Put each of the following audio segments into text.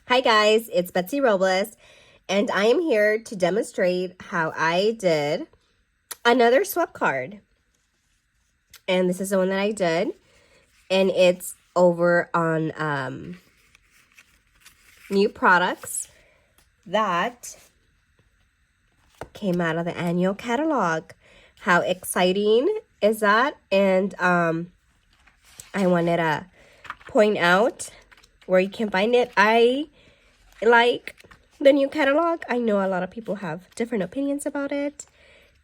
Hi guys, it's Betsy Robles, and I am here to demonstrate how I did another swap card. And this is the one that I did, and it's over on new products that came out of the annual catalog. How exciting is that? And I wanted to point out where you can find it. I like the new catalog. I know a lot of people have different opinions about it.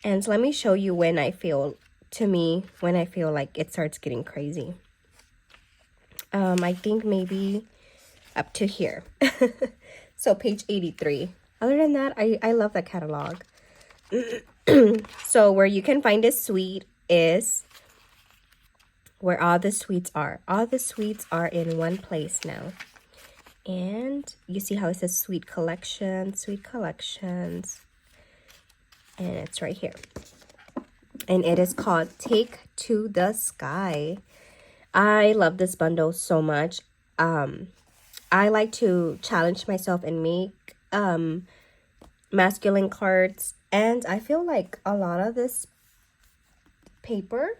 And so let me show you when I feel like it starts getting crazy. I think maybe up to here. So page 83. Other than that, I love the catalog. So where you can find a suite is where all the suites are. All the suites are in one place now. And you see how it says Sweet Collections, and it's right here. And it is called Take to the Sky. I love this bundle so much. I like to challenge myself and make masculine cards, and I feel like a lot of this paper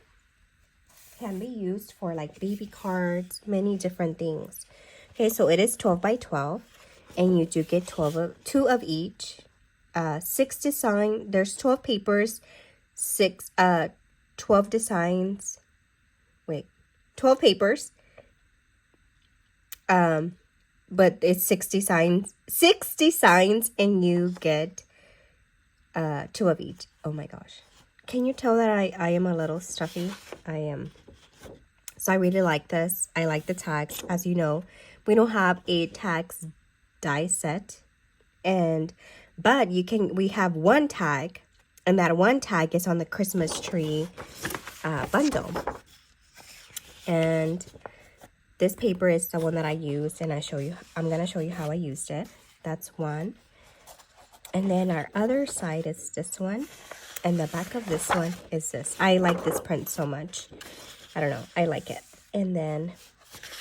can be used for like baby cards, many different things. Okay, so it is 12 by 12, and you do get 2 of each. 6 design. There's 12 papers, 12 designs. Wait, 12 papers. But it's 6 designs, and you get 2 of each. Oh my gosh. Can you tell that I am a little stuffy? I am. So I really like this. I like the tags. As you know, we don't have a tags die set, but we have one tag, and that one tag is on the Christmas tree bundle. And this paper is the one that I used, and I'm gonna show you how I used it. That's one. And then our other side is this one, and the back of this one is this. I like this print so much. I don't know, I like it. And then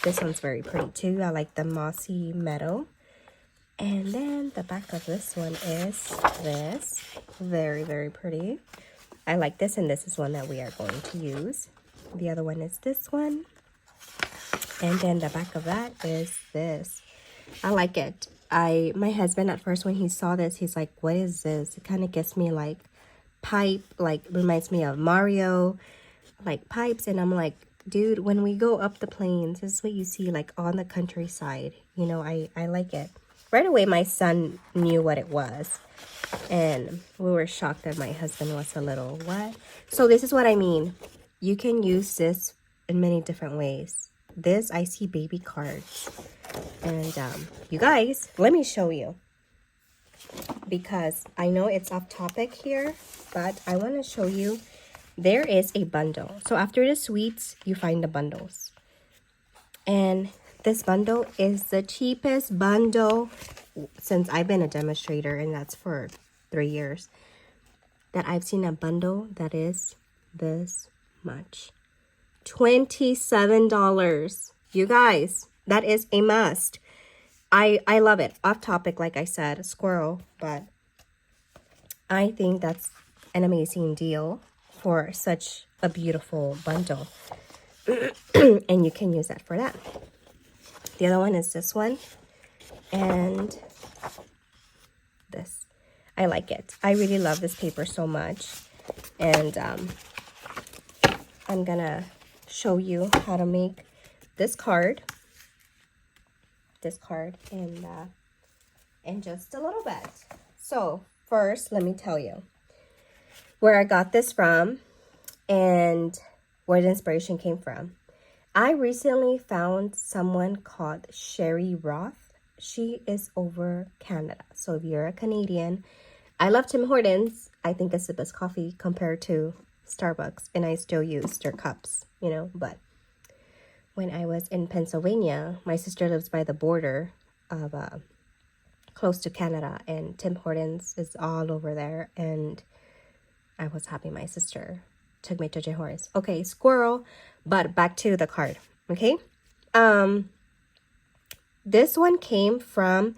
this one's very pretty too. I like the mossy meadow. And then the back of this one is this. Very, very pretty. I like this, and this is one that we are going to use. The other one is this one. And then the back of that is this. I like it. My husband at first, when he saw this, he's like, what is this? It kind of gets me like pipe, like reminds me of Mario, like pipes. And I'm like, dude, when we go up the plains, this is what you see like on the countryside. You know, I like it. Right away, my son knew what it was. And we were shocked that my husband was a little, what? So this is what I mean. You can use this in many different ways. This, I see baby cards. And you guys, let me show you. Because I know it's off topic here, but I want to show you. There is a bundle. So after the sweets, you find the bundles. And this bundle is the cheapest bundle since I've been a demonstrator, and that's for 3 years, that I've seen a bundle that is this much. $27. You guys, that is a must. I love it. Off topic, like I said, squirrel, but I think that's an amazing deal for such a beautiful bundle. And you can use that for that. The other one is this one, and this. I like it. I really love this paper so much. And I'm gonna show you how to make this card in just a little bit. So first, let me tell you where I got this from and where the inspiration came from. I recently found someone called Sherry Roth. She is over Canada. So if you're a Canadian, I love Tim Hortons. I think it's the best coffee compared to Starbucks, and I still use their cups, you know. But when I was in Pennsylvania, my sister lives by the border of close to Canada, and Tim Hortons is all over there, and I was happy my sister took me to Tim Hortons. Okay, squirrel, but back to the card. Okay, This one came from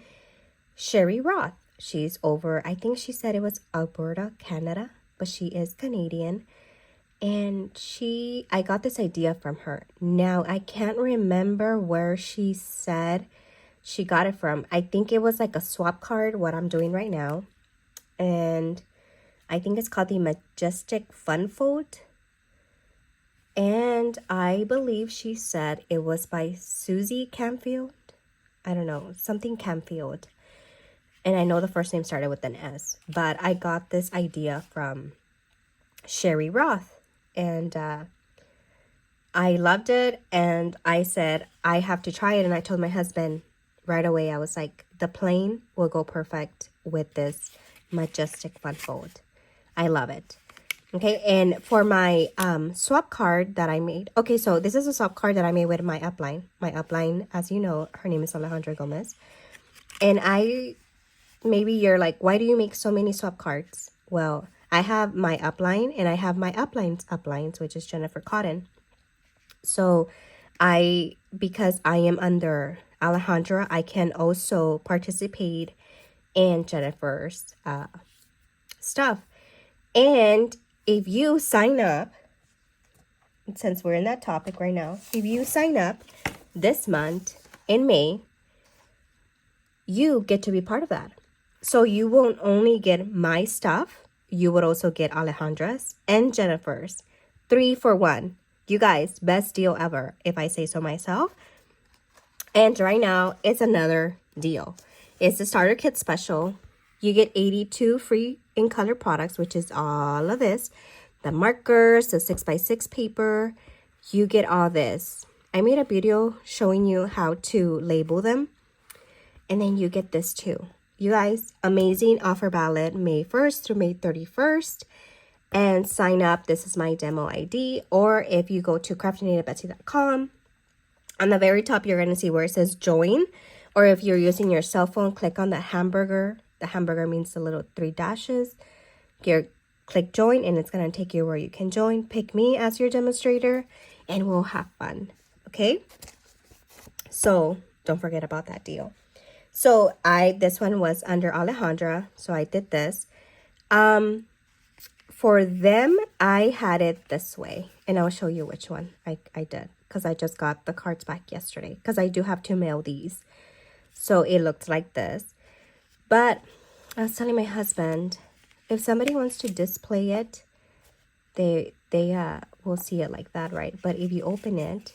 Sherry Roth. She's over, I think she said it was Alberta, Canada, but she is Canadian. And I got this idea from her. Now, I can't remember where she said she got it from. I think it was like a swap card, what I'm doing right now. And I think it's called the Majestic Fun Fold. And I believe she said it was by Susie Camfield. I don't know, something Camfield. And I know the first name started with an S. But I got this idea from Sherry Roth. And I loved it. And I said, I have to try it. And I told my husband right away, I was like, the plain will go perfect with this Majestic Fun Fold. I love it. Okay, and for my swap card that I made. Okay, so this is a swap card that I made with my upline. My upline, as you know, her name is Alejandra Gomez. And maybe you're like, why do you make so many swap cards? Well, I have my upline and I have my uplines, which is Jennifer Cotton. So because I am under Alejandra, I can also participate in Jennifer's stuff. And if you sign up, since we're in that topic right now, if you sign up this month in May, you get to be part of that. So you won't only get my stuff, you would also get Alejandra's and Jennifer's. 3 for 1. You guys, best deal ever, if I say so myself. And right now, it's another deal. It's the starter kit special. You get 82 free in color products, which is all of this. The markers, the 6x6 paper. You get all this. I made a video showing you how to label them. And then you get this too. You guys, amazing offer valid May 1st through May 31st. And sign up. This is my demo ID. Or if you go to craftinatedbetsy.com, on the very top, you're going to see where it says join. Or if you're using your cell phone, click on the hamburger. The hamburger means the little 3 dashes. Click join and it's going to take you where you can join. Pick me as your demonstrator and we'll have fun. Okay? So don't forget about that deal. So this one was under Alejandra. So I did this. For them, I had it this way. And I'll show you which one I did. Because I just got the cards back yesterday. Because I do have to mail these. So it looked like this. But I was telling my husband, if somebody wants to display it, they will see it like that, right? But if you open it,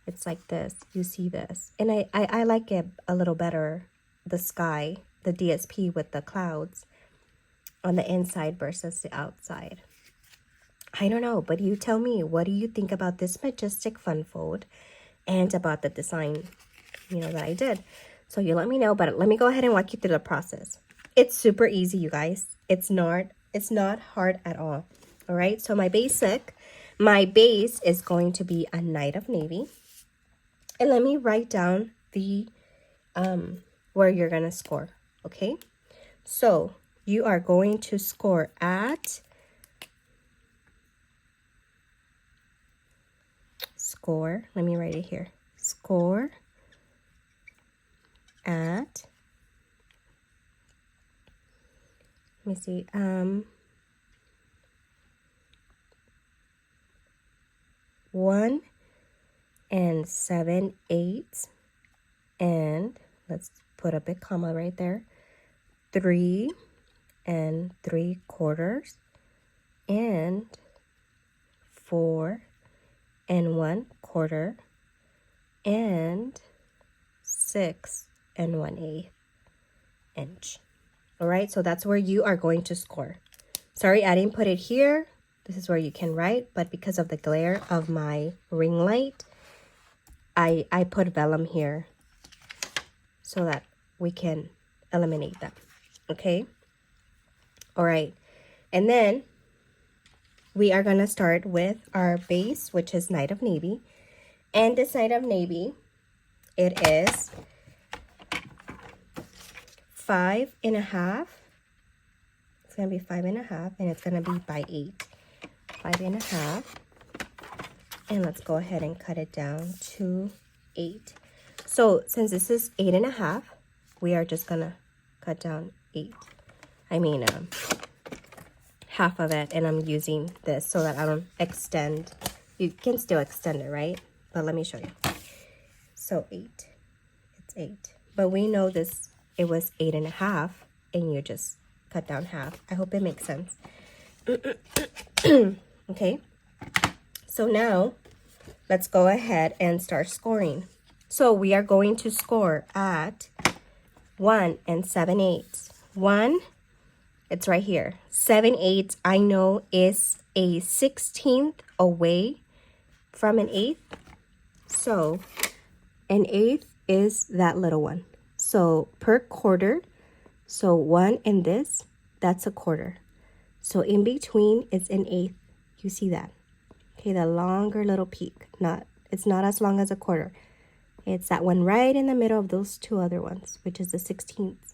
it's like this. You see this. And I like it a little better, the sky, the DSP with the clouds on the inside versus the outside. I don't know, but you tell me, what do you think about this Majestic Fun Fold and about the design, that I did? So you let me know, but let me go ahead and walk you through the process. It's super easy, you guys. It's not hard at all. All right, so my base is going to be a Night of Navy. And let me write down the where you're going to score, okay? So you are going to score at let me write it here. Score at, let me see, 1 7/8, and let's put a big comma right there, 3 3/4, and 4 1/4, and 6 1/8 inch. All right, so that's where you are going to score. Sorry, I didn't put it here. This is where you can write, but because of the glare of my ring light, I put vellum here so that we can eliminate that. Okay? All right. And then we are going to start with our base, which is Night of Navy. And this Night of Navy, it is 5.5. It's going to be 5.5, and it's going to be by 8. 5.5. And let's go ahead and cut it down to 8. So since this is 8.5, we are just gonna cut down half of it, and I'm using this so that I don't extend. You can still extend it, right? But let me show you. So 8, it's 8. But we know this, it was 8.5, and you just cut down half. I hope it makes sense. Okay, so now let's go ahead and start scoring. So we are going to score at 1 7/8. 1, it's right here. 7/8, I know, is a 16th away from an 1/8. So an 1/8 is that little one. So per quarter, so 1 and this, that's a quarter. So in between is an 1/8. You see that? Okay, the longer little peak. It's not as long as a quarter. It's that one right in the middle of those two other ones, which is the 16th.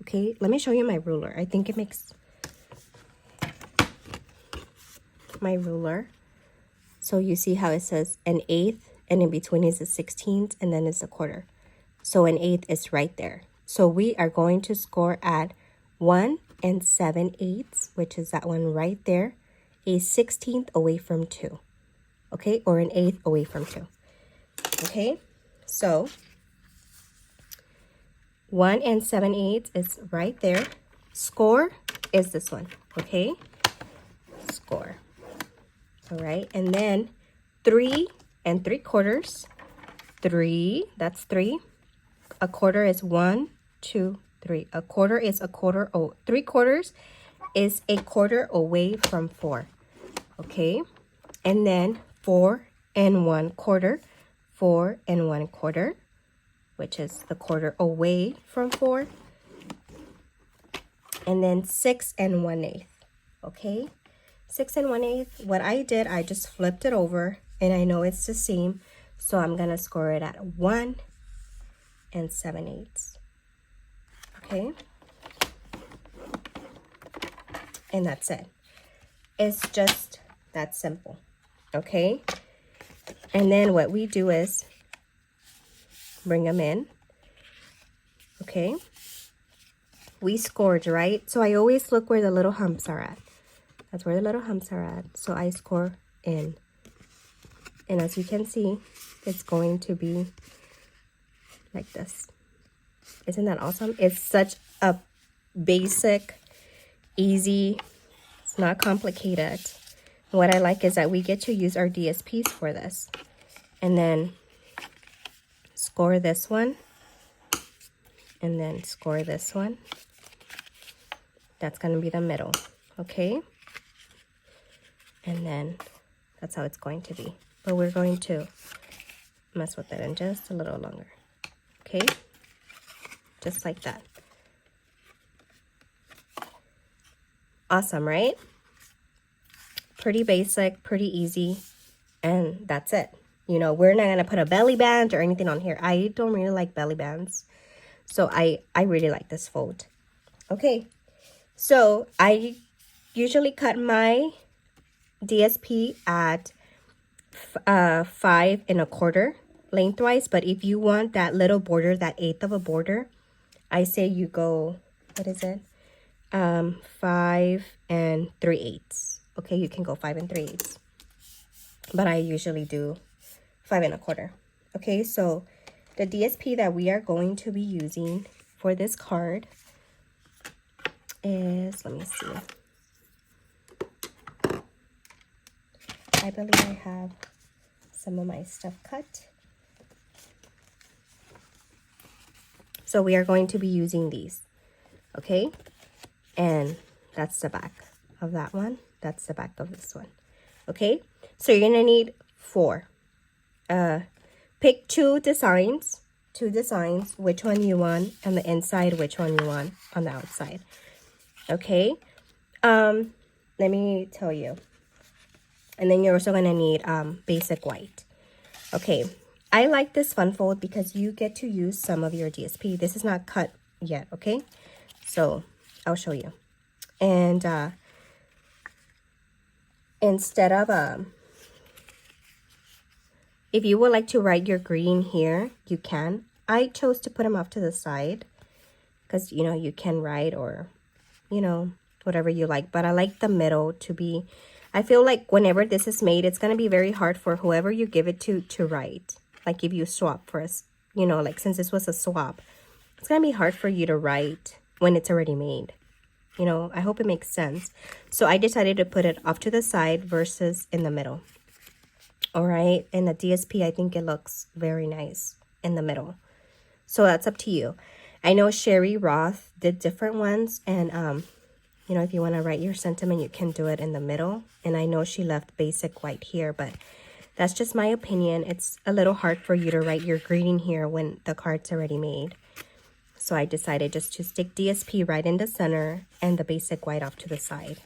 Okay, let me show you my ruler. I think it makes my ruler. So you see how it says an 1/8, and in between is a 16th, and then it's a quarter. So an 1/8 is right there. So we are going to score at 1 7/8, which is that one right there, a 16th away from 2. Okay, or an 1/8 away from 2. Okay, so 1 7/8 is right there. Score is this one. Okay, score. All right, and then 3 3/4. 3, that's 3. A quarter is 1, 2, 3. A quarter is a quarter. Oh, 3/4 is a quarter away from 4. Okay, and then 4 1/4. 4 1/4, which is the quarter away from 4. And then 6 1/8. Okay, 6 1/8. What I did, I just flipped it over, and I know it's the same, so I'm gonna score it at 1 7/8. Okay, and that's it. It's just that simple. Okay, and then what we do is bring them in. Okay, we scored, right? So I always look where the little humps are at. That's where the little humps are at. So I score in, and as you can see, it's going to be like this. Isn't that awesome? It's such a basic, easy, it's not complicated. What I like is that we get to use our DSPs for this. And then score this one, and then score this one. That's going to be the middle. Okay, and then that's how it's going to be. But we're going to mess with it in just a little longer. Okay, just like that. Awesome, right? Pretty basic, pretty easy, and that's it. You know, we're not going to put a belly band or anything on here. I don't really like belly bands, so I really like this fold. Okay, so I usually cut my DSP at 5 1/4 lengthwise, but if you want that little border, that 1/8 of a border, I say you go, what is it? 5 3/8. Okay, you can go 5 3/8, but I usually do 5 1/4. Okay, so the DSP that we are going to be using for this card is, let me see, I believe I have some of my stuff cut. So we are going to be using these. Okay, and that's the back of that one. That's the back of this one. Okay, so you're gonna need 4. Pick two designs, which one you want on the inside, which one you want on the outside. Okay, let me tell you. And then you're also gonna need basic white. Okay, I like this fun fold because you get to use some of your DSP. This is not cut yet, okay? So I'll show you. And instead of If you would like to write your greeting here, you can. I chose to put them off to the side because, you know, you can write or, you know, whatever you like. But I like the middle to be, I feel like whenever this is made, it's going to be very hard for whoever you give it to write. Like if you swap for us, you know, like since this was a swap, it's going to be hard for you to write when it's already made. You know, I hope it makes sense. So I decided to put it off to the side versus in the middle. All right. And the DSP, I think it looks very nice in the middle. So that's up to you. I know Sherry Roth did different ones. And, you know, if you want to write your sentiment, you can do it in the middle. And I know she left basic white here, but that's just my opinion. It's a little hard for you to write your greeting here when the card's already made. So I decided just to stick DSP right in the center and the basic white off to the side.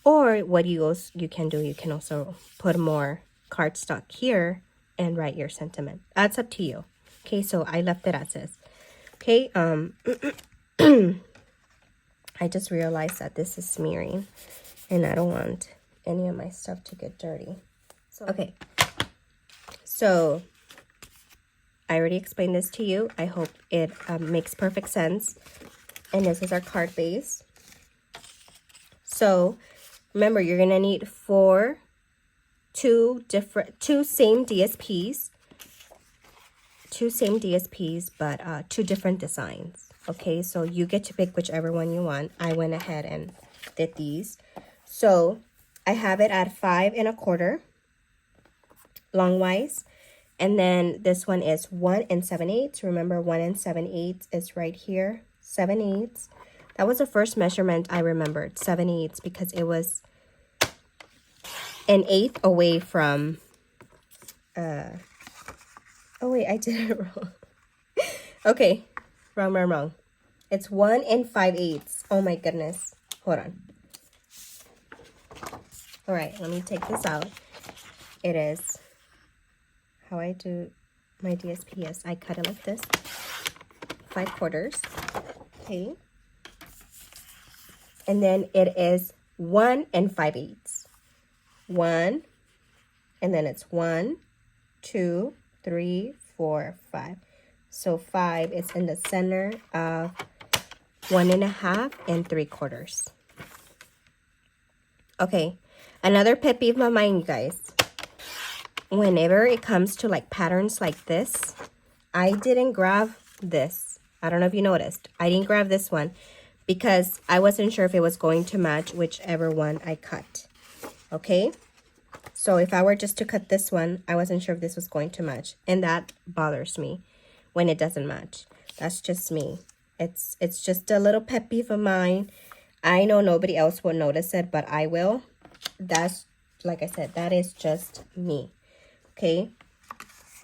Or what you can do, you can also put more cardstock here and write your sentiment. That's up to you. Okay, so I left it as is. Okay, I just realized that this is smearing and I don't want any of my stuff to get dirty. So, okay, so I already explained this to you. I hope it makes perfect sense. And this is our card base. So remember, you're gonna need two same DSPs, but two different designs. Okay, so you get to pick whichever one you want. I went ahead and did these. So I have it at 5 1/4 longwise. And then this one is 1 7/8. Remember, 1 7/8 is right here. 7/8. That was the first measurement I remembered. 7/8 because it was an eighth away from. Oh wait, I did it wrong. Okay, wrong. It's 1 5/8. Oh my goodness. Hold on. All right, let me take this out. It is. How I do my DSP is I cut it like this, 5/4, okay, and then it is 1 5/8, 1, and then it's 1, 2, 3, 4, 5. So 5 is in the center of 1 1/2 and 3/4. Okay, another pet peeve of mine, you guys. Whenever it comes to like patterns like this, I didn't grab this. I don't know if you noticed. I didn't grab this one because I wasn't sure if it was going to match whichever one I cut. Okay? So if I were just to cut this one, I wasn't sure if this was going to match. And that bothers me when it doesn't match. That's just me. It's just a little pet peeve of mine. I know nobody else will notice it, but I will. That's, like I said, that is just me. Okay,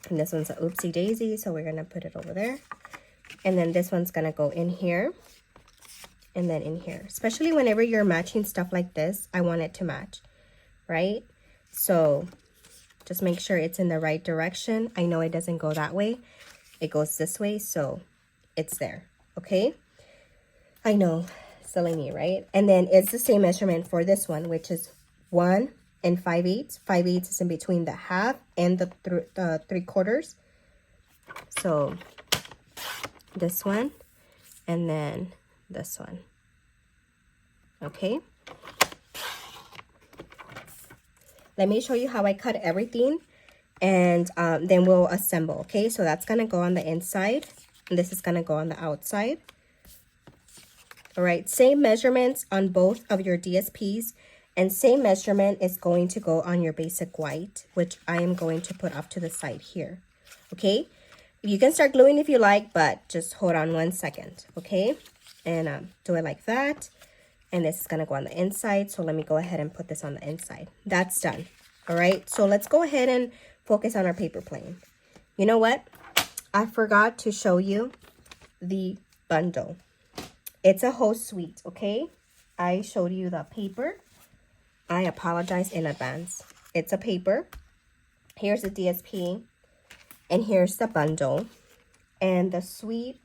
and this one's a oopsie daisy, so we're gonna put it over there. And then this one's gonna go in here and then in here. Especially whenever you're matching stuff like this, I want it to match, right? So just make sure it's in the right direction. I know it doesn't go that way. It goes this way, so it's there, okay? I know, silly me, right? And then it's the same measurement for this one, which is 1 5/8. 5/8 is in between the half and the 3/4. So this one and then this one. Okay. Let me show you how I cut everything and then we'll assemble. Okay, so that's gonna go on the inside and this is gonna go on the outside. All right, same measurements on both of your DSPs. And same measurement is going to go on your basic white, which I am going to put off to the side here, okay? You can start gluing if you like, but just hold on 1 second, okay? And do it like that. And this is going to go on the inside, so let me go ahead and put this on the inside. That's done, all right? So let's go ahead and focus on our paper plane. You know what? I forgot to show you the bundle. It's a whole suite, okay? I showed you the paper. I apologize in advance. It's a paper. Here's the DSP. And here's the bundle. And the suite,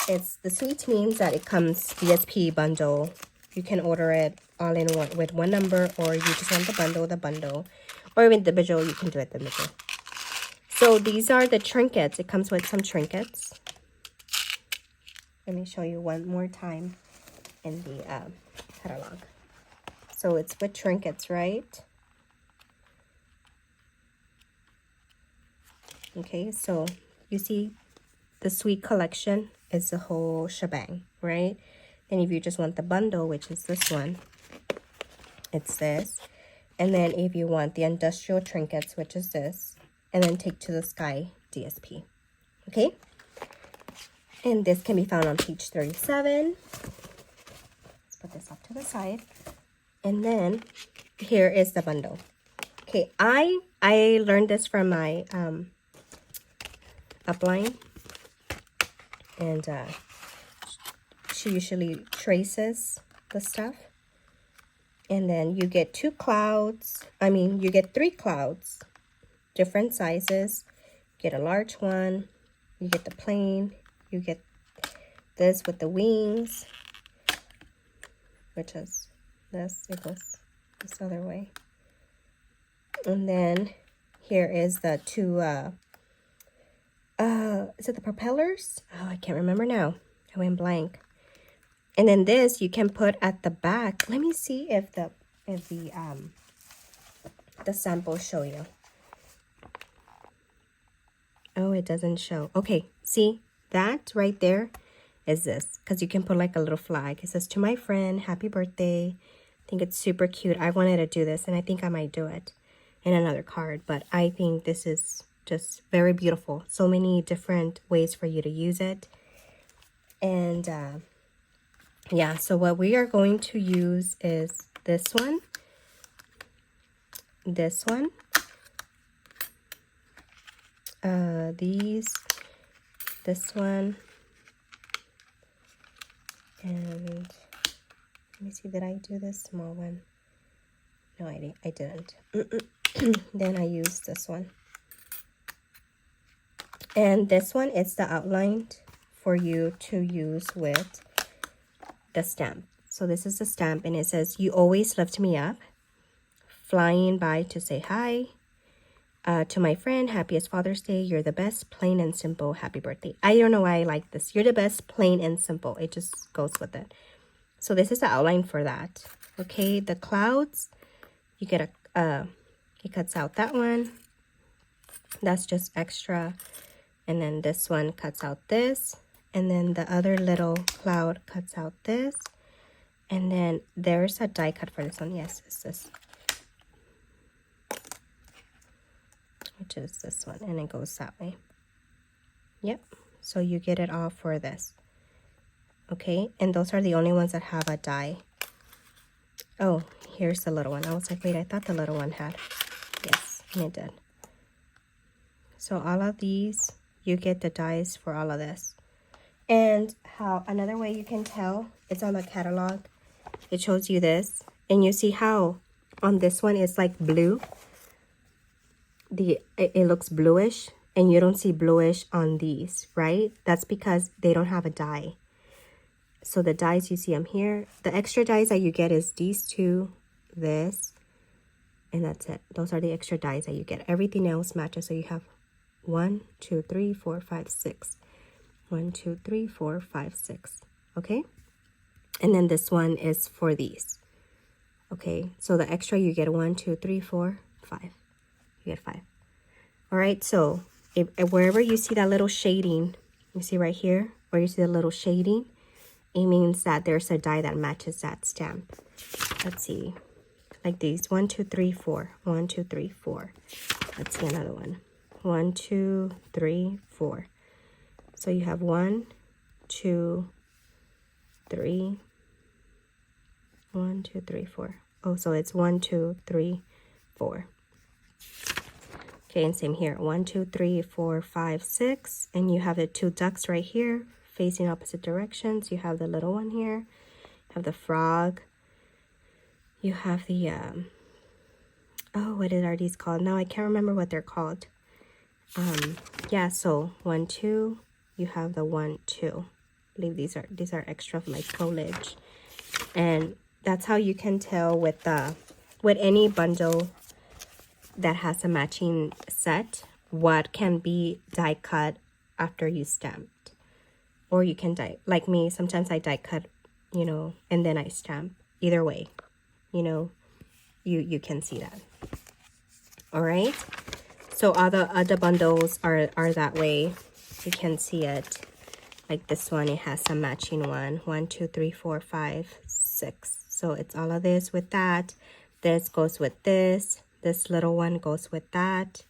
the suite means that it comes DSP bundle. You can order it all in one with one number, or you just want the bundle. Or individual, you can do it individual. So these are the trinkets. It comes with some trinkets. Let me show you one more time in the catalog. So it's with trinkets, right? Okay, so you see the sweet collection is the whole shebang, right? And if you just want the bundle, which is this one, it's this. And then if you want the industrial trinkets, which is this, and then Take to the Sky DSP. Okay? And this can be found on page 37. Let's put this off to the side. And then here is the bundle. Okay, I learned this from my upline. And she usually traces the stuff. And then you get 2 clouds. You get 3 clouds. Different sizes. You get a large one. You get the plain. You get this with the wings. Which is this. It goes this other way. And then here is the 2... is it the propellers? Oh, I can't remember now. I went blank. And then this you can put at the back. Let me see if the samples show you. Oh, it doesn't show. Okay, see that right there is this, because you can put like a little flag. It says, "To my friend, happy birthday." I think it's super cute. I wanted to do this, and I think I might do it in another card, but I think this is just very beautiful. So many different ways for you to use it. And yeah, so what we are going to use is this one, this one, and let me see, did I do this small one? No, I didn't. Then I used this one. And this one is the outline for you to use with the stamp. So this is the stamp, and it says, "You always lift me up. Flying by to say hi. To my friend, happiest Father's Day. You're the best, plain and simple. Happy birthday." I don't know why I like this. You're the best, plain and simple. It just goes with it. So this is the outline for that. Okay, the clouds, you get it cuts out that one. That's just extra. And then this one cuts out this. And then the other little cloud cuts out this. And then there's a die cut for this one. Yes, it's this. Which is this one. And it goes that way. Yep. So you get it all for this. Okay. And those are the only ones that have a die. Oh, here's the little one. I was like, wait, I thought the little one had. Yes, and it did. So all of these, you get the dies for all of this. And how another way you can tell, it's on the catalog. It shows you this. And you see how on this one it's like blue. It looks bluish. And you don't see bluish on these, right? That's because they don't have a die. So the dies, you see them here. The extra dies that you get is these two, this, and that's it. Those are the extra dies that you get. Everything else matches. So you have 1, 2, 3, 4, 5, 6. 1, 2, 3, 4, 5, 6. Okay? And then this one is for these. Okay? So the extra, you get 1, 2, 3, 4, 5. You get 5. All right? So if wherever you see that little shading, you see right here, where you see the little shading, it means that there's a die that matches that stamp. Let's see. Like these. 1, 2, 3, 4. 1, 2, 3, 4. Let's see another one. 1, 2, 3, 4. So you have 1, 2, 3. 1, 2, 3, 4. Oh, so it's 1, 2, 3, 4. Okay, and same here. 1, 2, 3, 4, 5, 6. And you have the 2 ducks right here, facing opposite directions. You have the little one here. You have the frog. You have the, oh, what are these called? Now I can't remember what they're called. Yeah, so 1, 2. You have the 1, 2. I believe these are extra like foliage. And that's how you can tell with any bundle that has a matching set what can be die cut after you stamped. Or you can die, like me, sometimes I die cut, you know, and then I stamp. Either way, you know, you can see that. All right. So other bundles are that way. You can see it. Like this one, it has a matching one. 1, 2, 3, 4, 5, 6. So it's all of this with that. This goes with this. This little one goes with that.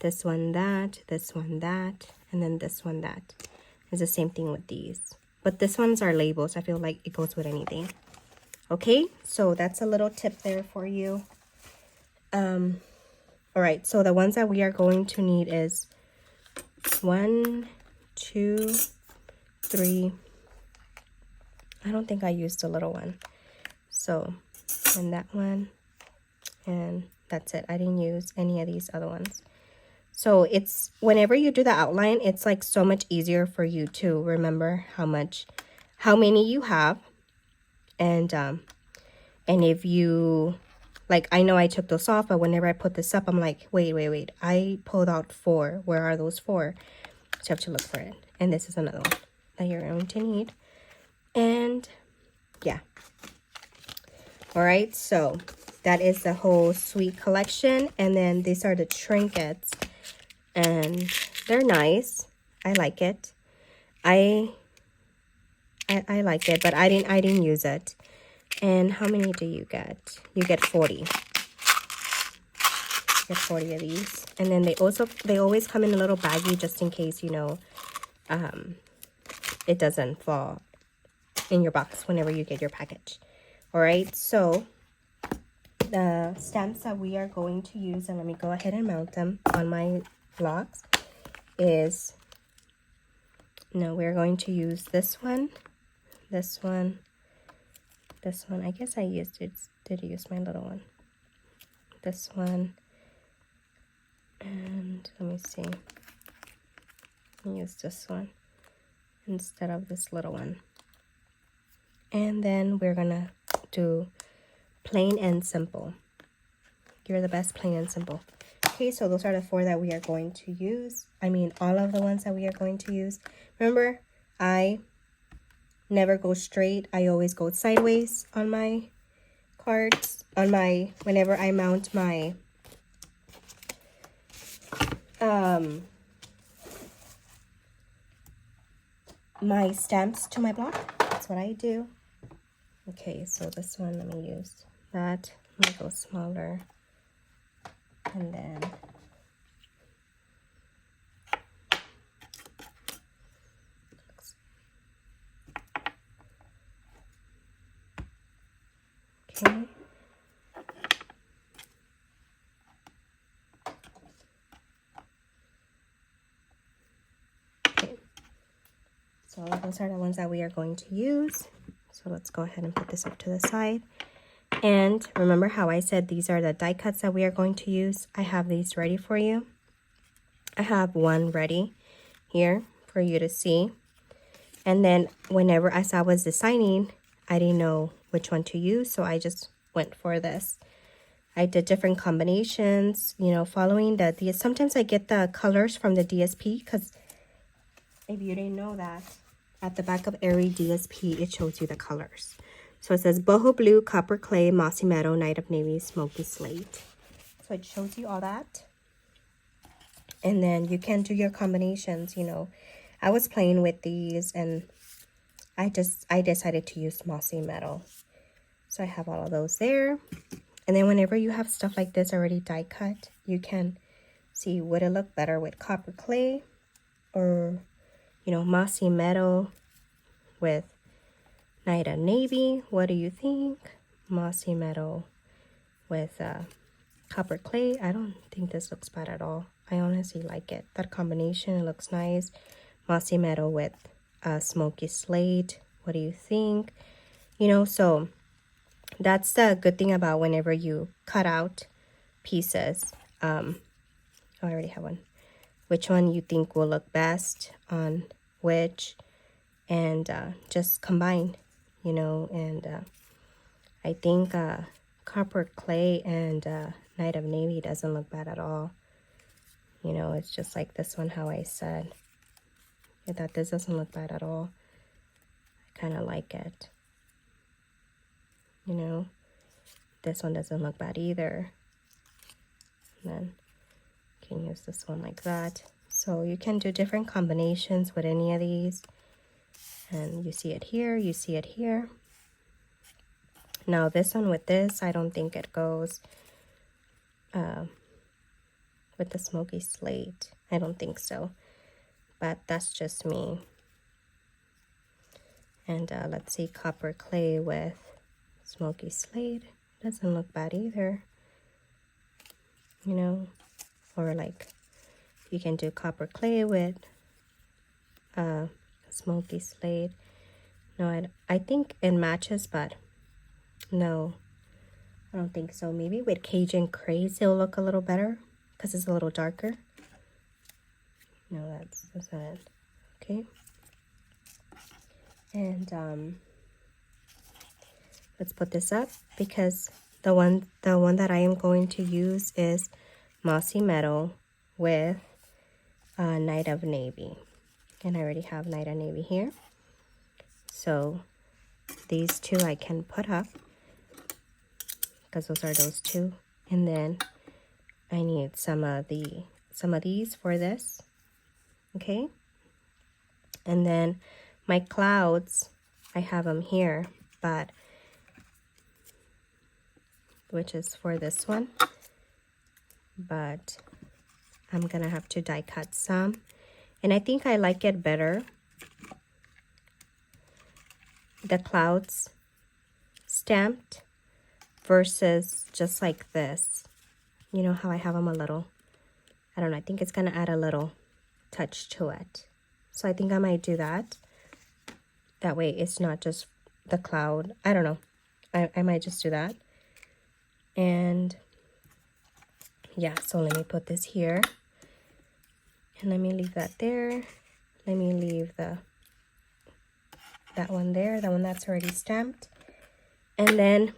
This one that. This one that. And then this one that. It's the same thing with these. But this ones are labels. I feel like it goes with anything. Okay, so that's a little tip there for you. All right, so the ones that we are going to need is 1, 2, 3. I don't think I used the little one. So, and that one, and that's it. I didn't use any of these other ones. So it's, whenever you do the outline, it's like so much easier for you to remember how many you have. And if you, like, I know I took those off, but whenever I put this up, I'm like, wait. I pulled out 4. Where are those 4? So you have to look for it. And this is another one that you're going to need. And yeah. All right, so that is the whole sweet collection. And then these are the trinkets. And they're nice. I like it. I like it, but I didn't use it. And how many do you get? You get 40. You get 40 of these. And then they always come in a little baggie just in case, you know, it doesn't fall in your box whenever you get your package. All right, so the stamps that we are going to use, and let me go ahead and mount them on my blocks, is, no, we're going to use this one, this one, this one. I guess I did use my little one. This one, and let me see. I'll use this one instead of this little one. And then we're gonna do plain and simple. You're the best, plain and simple. Okay, so those are the 4 that we are going to use. I mean, all of the ones that we are going to use. Remember, I never go straight. I always go sideways on my cards, whenever I mount my my stamps to my block. That's what I do. Okay, so this one, let me use that. Let me go smaller. And then okay. Okay. So those are the ones that we are going to use. So let's go ahead and put this up to the side. And remember how I said these are the die cuts that we are going to use? I have these ready for you. I have one ready here for you to see. And then whenever, as I was designing, I didn't know which one to use, so I just went for this. I did different combinations, you know, following the sometimes I get the colors from the DSP, because if you didn't know that, at the back of every DSP, it shows you the colors. So it says boho blue, copper clay, mossy meadow, night of navy, smoky slate. So it shows you all that. And then you can do your combinations, you know. I was playing with these and I decided to use mossy meadow. So I have all of those there. And then whenever you have stuff like this already die cut, you can see, would it look better with copper clay or, you know, mossy meadow with night of navy? What do you think? Mossy meadow with copper clay. I don't think this looks bad at all. I honestly like it. That combination, it looks nice. Mossy meadow with smoky slate. What do you think? You know, so that's the good thing about whenever you cut out pieces. Oh, I already have one. Which one you think will look best on which, and just combine, you know. And I think copper clay and night of navy doesn't look bad at all. You know, it's just like this one, how I said. I thought this doesn't look bad at all. I kind of like it. You know, this one doesn't look bad either. And then you can use this one like that. So you can do different combinations with any of these. And you see it here, you see it here. Now this one with this, I don't think it goes with the smoky slate. I don't think so. But that's just me. And let's see, copper clay with smoky slate. Doesn't look bad either. You know, or like you can do copper clay with smoky slate. No, I think it matches, but no, I don't think so. Maybe with Cajun Craze it'll look a little better because it's a little darker. No, that's not it. Okay. And let's put this up because the one that I am going to use is Mossy Meadow with Night of Navy. And I already have Night of Navy here. So these two I can put up because those are those two. And then I need some of these for this. Okay. And then my clouds, I have them here, but which is for this one. But I'm gonna have to die cut some. And I think I like it better, the clouds stamped versus just like this. You know how I have them a little, I don't know, I think it's gonna add a little touch to it. So I think I might do that. That way it's not just the cloud. I don't know. I might just do that. And yeah, so let me put this here. And let me leave that there. Let me leave that one there, the one that's already stamped. And then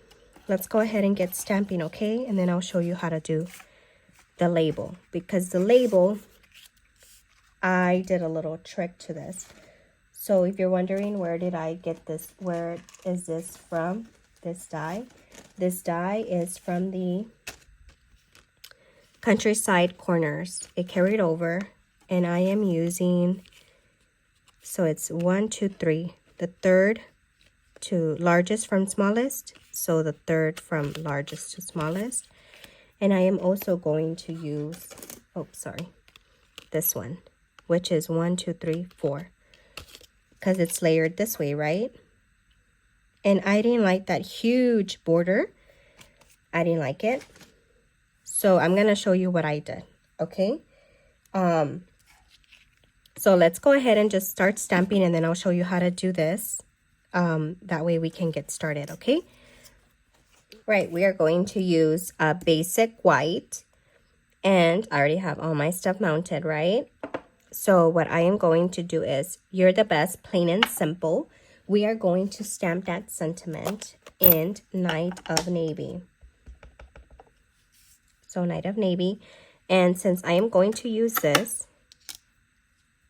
let's go ahead and get stamping, okay? And then I'll show you how to do the label. Because the label, I did a little trick to this. So if you're wondering where did I get this, where is this from, this die? This die is from the Countryside Corners. It carried over. And I am using, so it's 1, 2, 3. The third to largest from smallest. So the third from largest to smallest. And I am also going to use, this one, which is 1, 2, 3, 4. Because it's layered this way, right? And I didn't like that huge border. I didn't like it. So I'm going to show you what I did, okay? So let's go ahead and just start stamping, and then I'll show you how to do this. That way we can get started, okay? Right, we are going to use a basic white, and I already have all my stuff mounted, right? So what I am going to do is, you're the best, plain and simple. We are going to stamp that sentiment in Night of Navy. So Night of Navy, and since I am going to use this,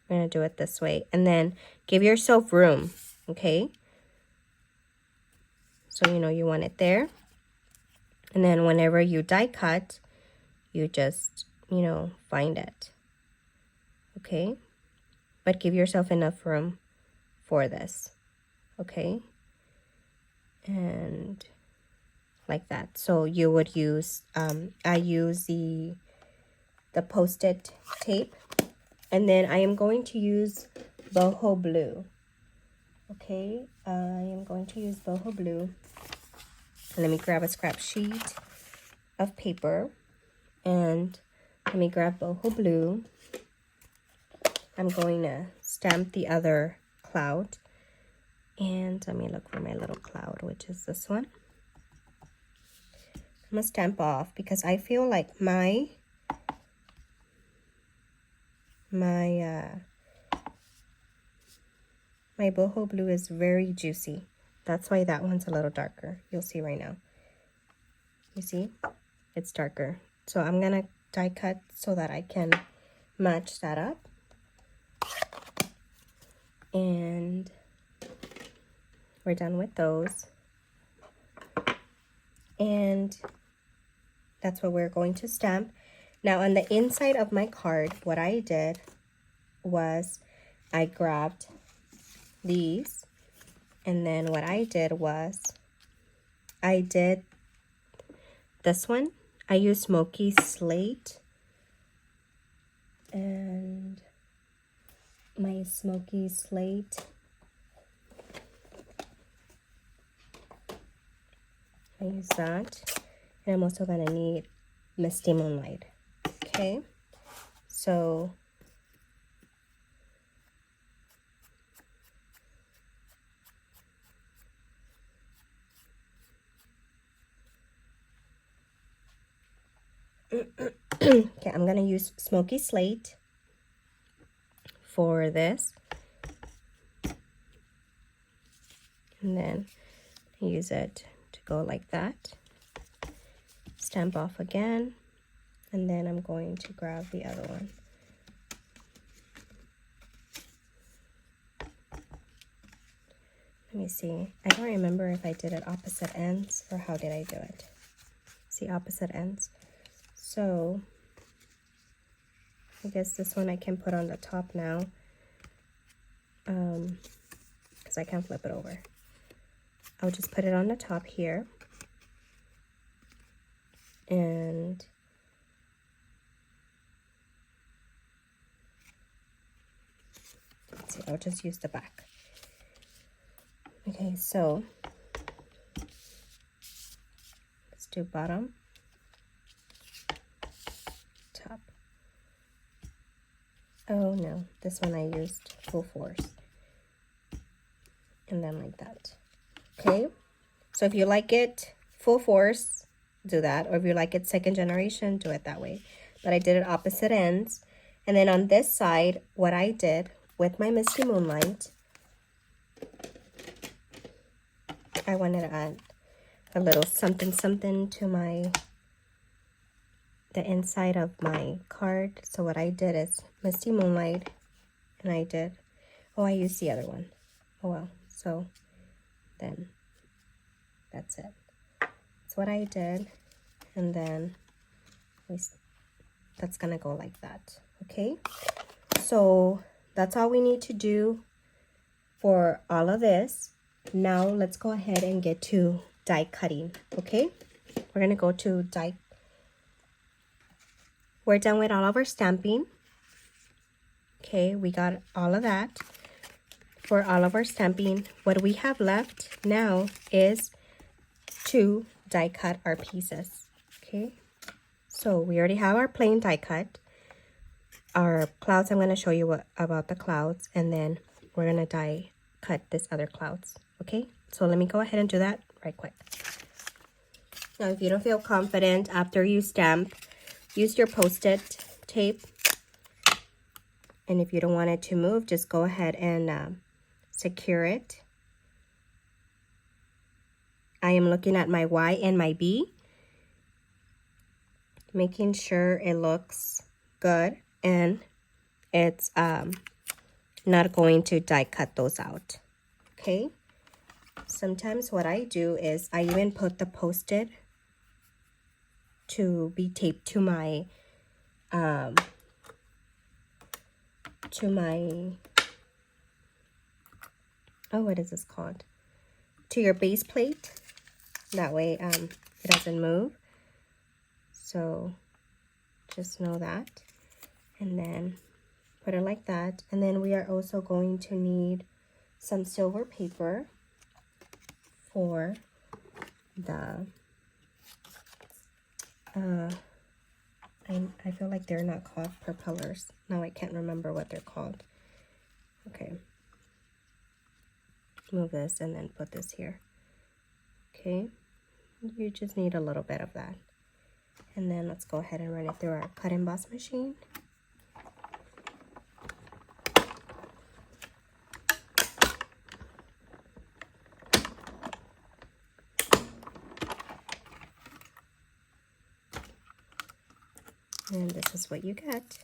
I'm going to do it this way. And then give yourself room, okay? So, you know, you want it there. And then whenever you die cut, you just, you know, find it. Okay? But give yourself enough room for this. Okay? And like that. So you would use, I use the Post-it tape. And then I am going to use boho blue. Okay, I am going to use boho blue. Let me grab a scrap sheet of paper. And let me grab boho blue. I'm going to stamp the other cloud. And let me look for my little cloud, which is this one. I'm going to stamp off because I feel like my boho blue is very juicy. That's why that one's a little darker. You'll see right now. You see? It's darker. So I'm going to die cut so that I can match that up. And we're done with those. And that's what we're going to stamp. Now on the inside of my card, what I did was I grabbed these, and then what I did was I did this one. I used Smoky Slate, and my Smoky Slate, I use that, and I'm also gonna need Misty Moonlight. Okay, so okay, I'm gonna use Smoky Slate for this, and then use it to go like that. Stamp off again, and then I'm going to grab the other one. Let me see. I don't remember if I did it opposite ends or how did I do it. See, opposite ends. So I guess this one I can put on the top now, because I can't flip it over. I'll just put it on the top here, and let's see, I'll just use the back. Okay, so let's do bottom, top. Oh no, this one I used full force, and then like that. Okay, so if you like it full force, do that, or if you like it second generation, do it that way. But I did it opposite ends. And then on this side, what I did with my Misty Moonlight, I wanted to add a little something something to the inside of my card. So what I did is Misty Moonlight, and I used the other one. Oh well, so then that's it. That's what I did, and then that's gonna go like that. Okay, so that's all we need to do for all of this. Now let's go ahead and get to die cutting. Okay, we're gonna go to die. We're done with all of our stamping. Okay, we got all of that for all of our stamping. What we have left now is to die cut our pieces. Okay, so we already have our plain die cut. Our clouds, I'm going to show you about the clouds, and then we're going to die cut this other clouds. Okay, so let me go ahead and do that right quick. Now if you don't feel confident after you stamp, use your post-it tape, and if you don't want it to move, just go ahead and secure it. I am looking at my Y and my B, making sure it looks good and it's not going to die cut those out. Okay, sometimes what I do is I even put the post-it to be taped to my what is this called? To your base plate. That way it doesn't move. So just know that. And then put it like that. And then we are also going to need some silver paper for the I feel like they're not called propellers. Now I can't remember what they're called. Okay. Move this and then put this here. Okay. You just need a little bit of that. And then let's go ahead and run it through our cut emboss machine. And this is what you get.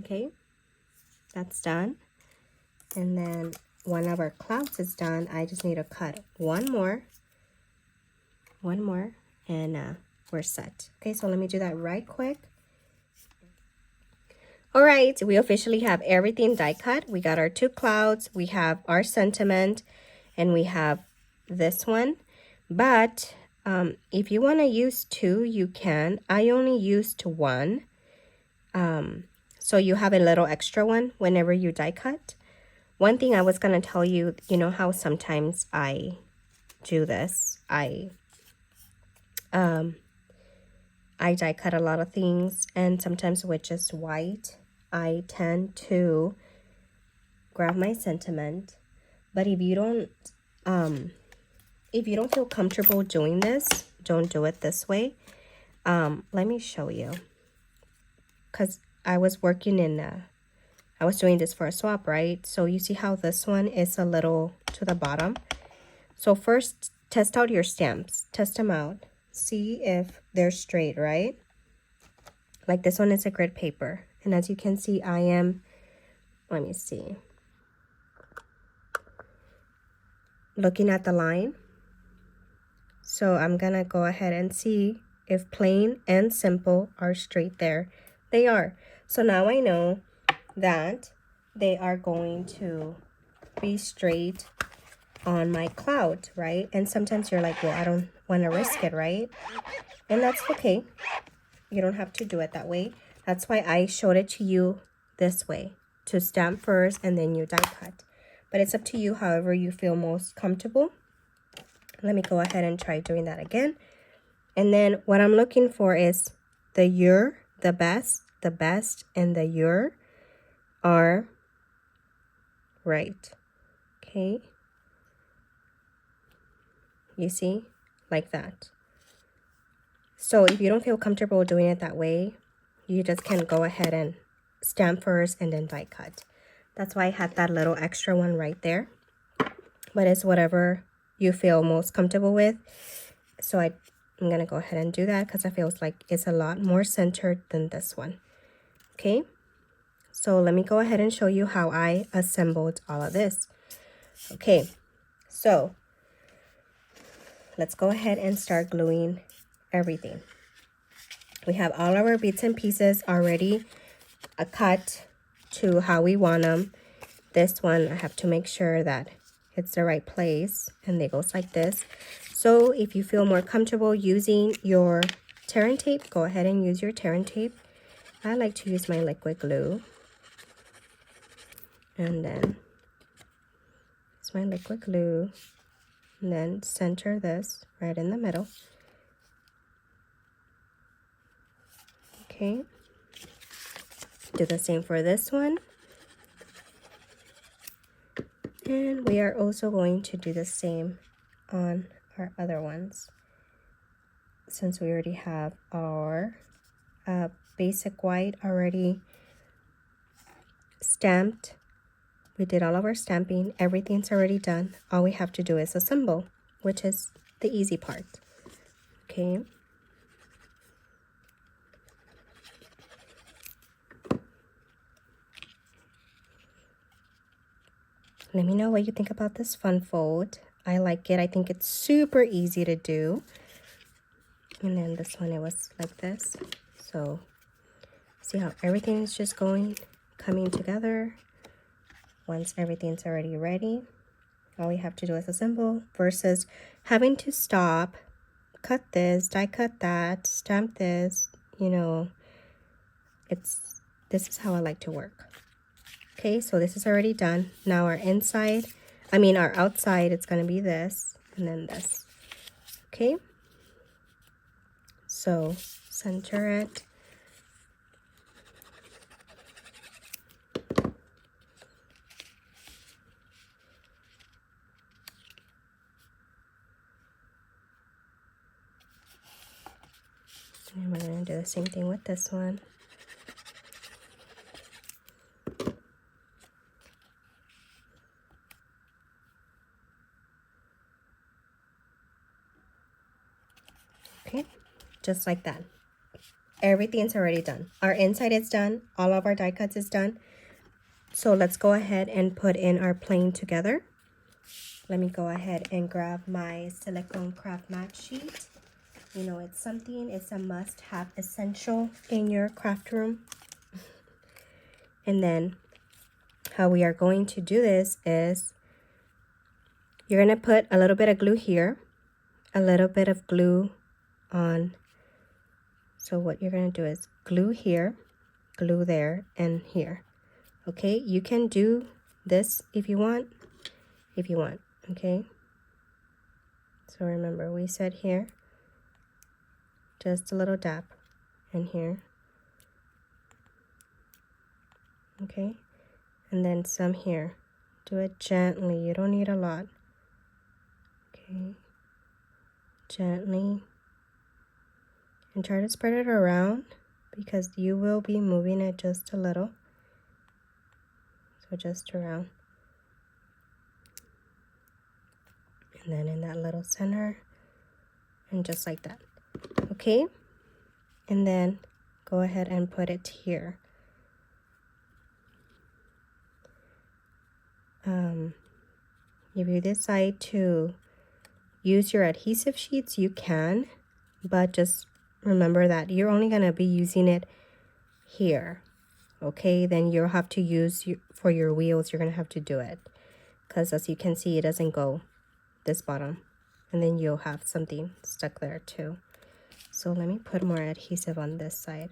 Okay, that's done. And then one of our clouds is done. I just need to cut one more, and we're set. Okay, so let me do that right quick. All right, we officially have everything die cut. We got our two clouds, we have our sentiment, and we have this one. But if you want to use two, you can. I only used one. So you have a little extra one whenever you die cut. One thing I was going to tell you, you know how sometimes I do this. I die cut a lot of things, and sometimes with just white, I tend to grab my sentiment. But if you don't feel comfortable doing this, don't do it this way. Let me show you, because I was working I was doing this for a swap, right? So you see how this one is a little to the bottom. So first, test out your stamps. Test them out. See if they're straight, right? Like this one is a grid paper. And as you can see, I am, let me see, looking at the line. So I'm gonna go ahead and see if plain and simple are straight there. They are. So now I know that they are going to be straight on my cloud, right? And sometimes you're like, well, I don't want to risk it, right? And that's okay. You don't have to do it that way. That's why I showed it to you this way, to stamp first and then you die cut. But it's up to you, however you feel most comfortable. Let me go ahead and try doing that again. And then what I'm looking for is the your, the best, and the your are right. Okay. You see? Like that. So if you don't feel comfortable doing it that way, you just can go ahead and stamp first and then die cut. That's why I had that little extra one right there. But it's whatever you feel most comfortable with. So I'm going to go ahead and do that because I feel like it's a lot more centered than this one. Okay. So let me go ahead and show you how I assembled all of this. Okay. So let's go ahead and start gluing everything. We have all of our bits and pieces already cut to how we want them. This one, I have to make sure that it's the right place, and it goes like this. So if you feel more comfortable using your tear and tape, go ahead and use your tear and tape. I like to use my liquid glue. And then it's my liquid glue. And then center this right in the middle. Okay. Do the same for this one. And we are also going to do the same on our other ones. Since we already have our basic white already stamped. We did all of our stamping. Everything's already done. All we have to do is assemble, which is the easy part. Okay. Let me know what you think about this fun fold. I like it. I think it's super easy to do. And then this one, it was like this. So see how everything is just coming together. Once everything's already ready, all we have to do is assemble versus having to stop, cut this, die cut that, stamp this, you know, this is how I like to work. Okay, so this is already done. Now our outside, it's going to be this and then this. Okay, so center it. And we're going to do the same thing with this one. Okay, just like that. everything's already done. Our inside is done. All of our die cuts is done. So let's go ahead and put in our plane together. Let me go ahead and grab my silicone craft mat sheet. You know, it's a must-have essential in your craft room. And then how we are going to do this is you're going to put a little bit of glue here, a little bit of glue on. So what you're going to do is glue here, glue there, and here. Okay, you can do this if you want, okay? So remember, we said here, just a little dab, and here, okay? And then some here. Do it gently, you don't need a lot. Okay, gently. And try to spread it around because you will be moving it just a little. So just around. And then in that little center. And just like that. Okay? And then go ahead and put it here. If you decide to use your adhesive sheets, you can. But just remember that you're only going to be using it here. Okay, then you'll have to use for your wheels, you're gonna have to do it because as you can see, it doesn't go this bottom, and then you'll have something stuck there too. So let me put more adhesive on this side.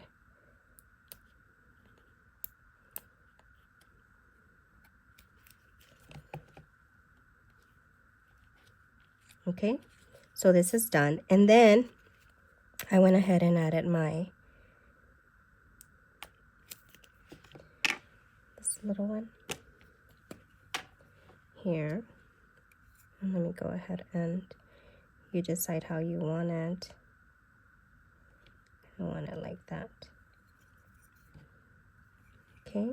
Okay, so this is done, and then I went ahead and added this little one here. And let me go ahead and you decide how you want it. I want it like that. Okay.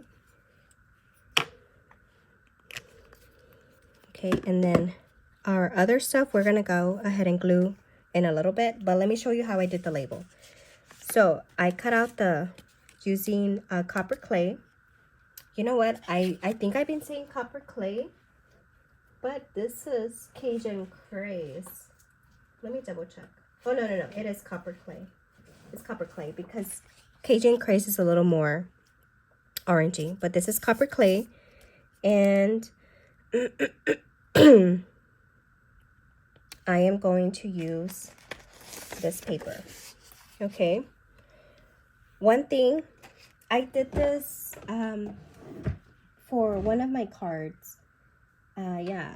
Okay, and then our other stuff we're gonna go ahead and glue in a little bit, but let me show you how I did the label. So I cut out using copper clay. You know what? I think I've been saying copper clay, but this is Cajun Craze. Let me double check. Oh, no. It is copper clay. It's copper clay because Cajun Craze is a little more orangey, but this is copper clay. And I am going to use this paper. Okay. One thing, I did this for one of my cards. Yeah,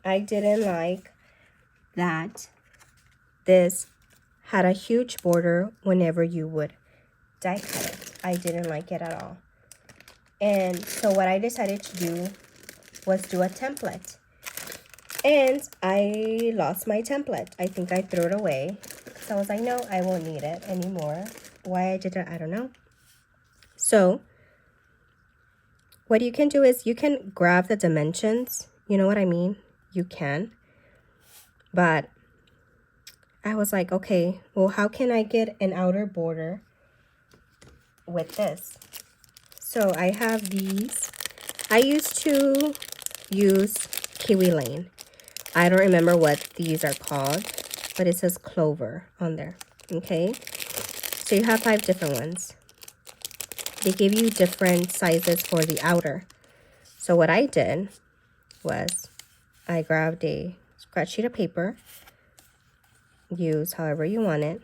I didn't like that this had a huge border whenever you would die cut it. I didn't like it at all. And so what I decided to do was do a template. And I lost my template. I think I threw it away. So I was like, no, I won't need it anymore. Why I did it, I don't know. So what you can do is you can grab the dimensions. You know what I mean? You can. But I was like, okay, well, how can I get an outer border with this? So I have these. I used to use Kiwi Lane. I don't remember what these are called, but it says clover on there. Okay. So you have 5 different ones. They give you different sizes for the outer. So what I did was I grabbed a scratch sheet of paper. Use however you want it.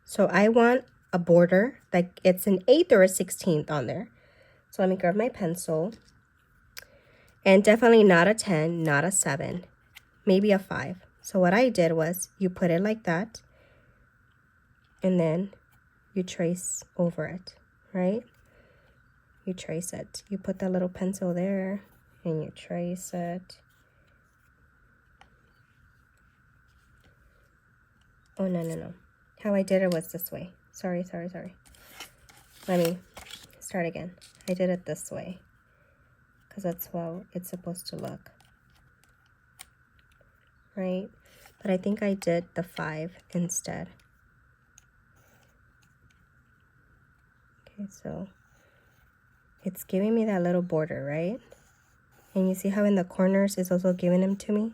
So I want a border like it's an 1/8 or a 1/16 on there. So let me grab my pencil. And definitely not a 10, not a 7, maybe a 5. So what I did was you put it like that. And then you trace over it. Right? You trace it. You put that little pencil there and you trace it. Oh, no. How I did it was this way. Sorry. Let me start again. I did it this way because that's how it's supposed to look. Right? But I think I did the 5 instead. Okay, so it's giving me that little border, right? And you see how in the corners it's also giving them to me?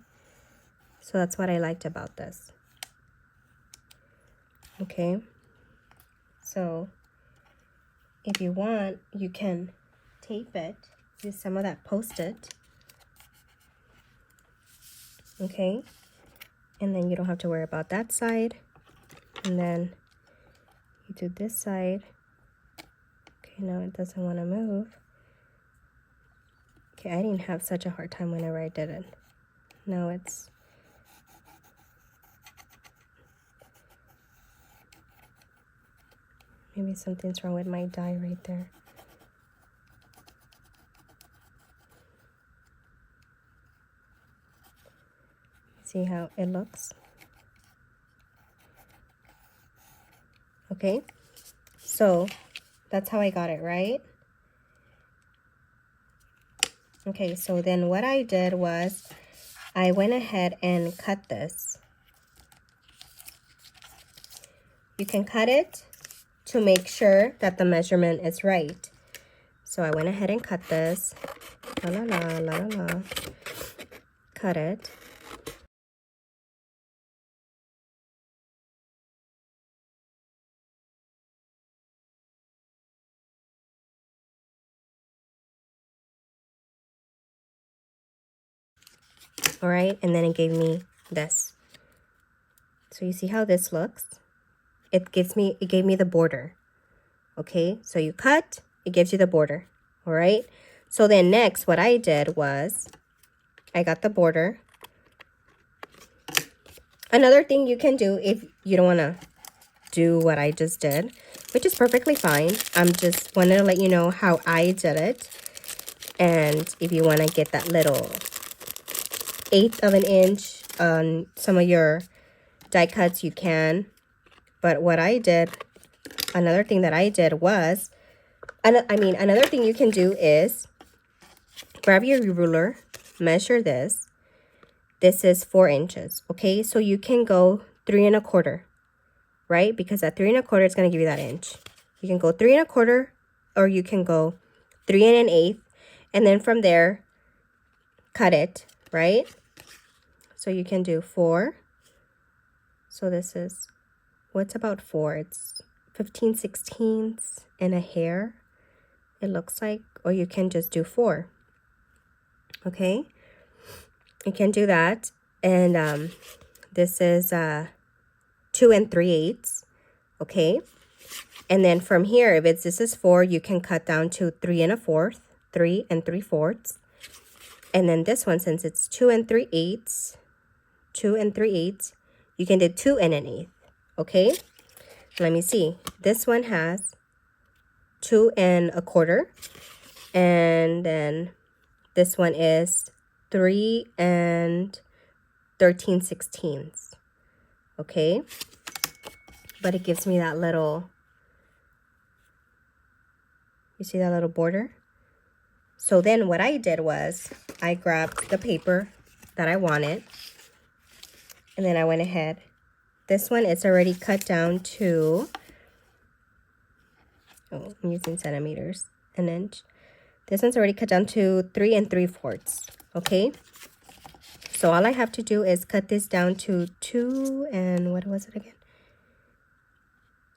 So that's what I liked about this. Okay, so if you want, you can tape it, use some of that Post-it. Okay, and then you don't have to worry about that side. And then you do this side. Okay, now it doesn't want to move. Okay, I didn't have such a hard time whenever I did it. Now it's... maybe something's wrong with my die right there. See how it looks? Okay, so that's how I got it, right? Okay, so then what I did was I went ahead and cut this. You can cut it to make sure that the measurement is right. So I went ahead and cut this. La la la la la la. Cut it. All right, and then it gave me this. So you see how this looks? It gave me the border. Okay, so you cut, it gives you the border. All right, so then next what I did was I got the border. Another thing you can do if you don't want to do what I just did, which is perfectly fine. I'm just wanted to let you know how I did it. And if you want to get that little 1/8 of an inch on some of your die cuts, you can. But what I did, another thing that I did was, another thing you can do is grab your ruler, measure this. This is 4 inches, okay? So you can go 3 1/4, right? Because that 3 1/4 is going to give you that inch. You can go 3 1/4, or you can go 3 1/8, and then from there, cut it, right? So you can do 4. So this is, what's about 4? It's 15/16 and a hair, it looks like. Or you can just do 4. Okay, you can do that. And this is 2 3/8. Okay, and then from here, if this is 4, you can cut down to 3 1/4, 3 3/4. And then this one, since it's 2 3/8, 2 3/8, you can do 2 1/8. Okay, let me see. This one has 2 1/4, and then this one is 3 13/16. Okay, but it gives me that little, you see that little border? So then what I did was I grabbed the paper that I wanted, and then I went ahead. This one is already cut down to, oh, I'm using centimeters, an inch. This one's already cut down to 3 3/4. Okay, so all I have to do is cut this down to 2 and, what was it again?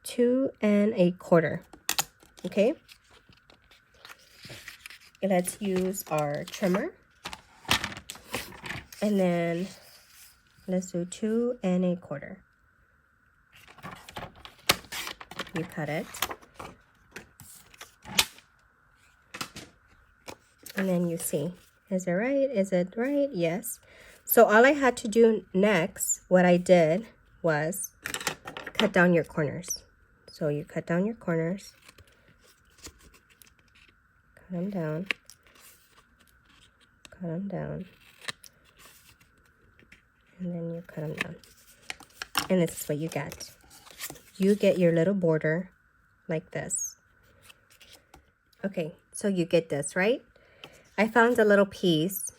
2 1/4. Okay, let's use our trimmer, and then let's do 2 1/4. You cut it, and then you see, is it right? Is it right? Yes. So all I had to do next, what I did was cut down your corners. So you cut down your corners, cut them down, cut them down, and then you cut them down. And this is what you get. You get your little border like this. Okay, so you get this, right? I found a little piece.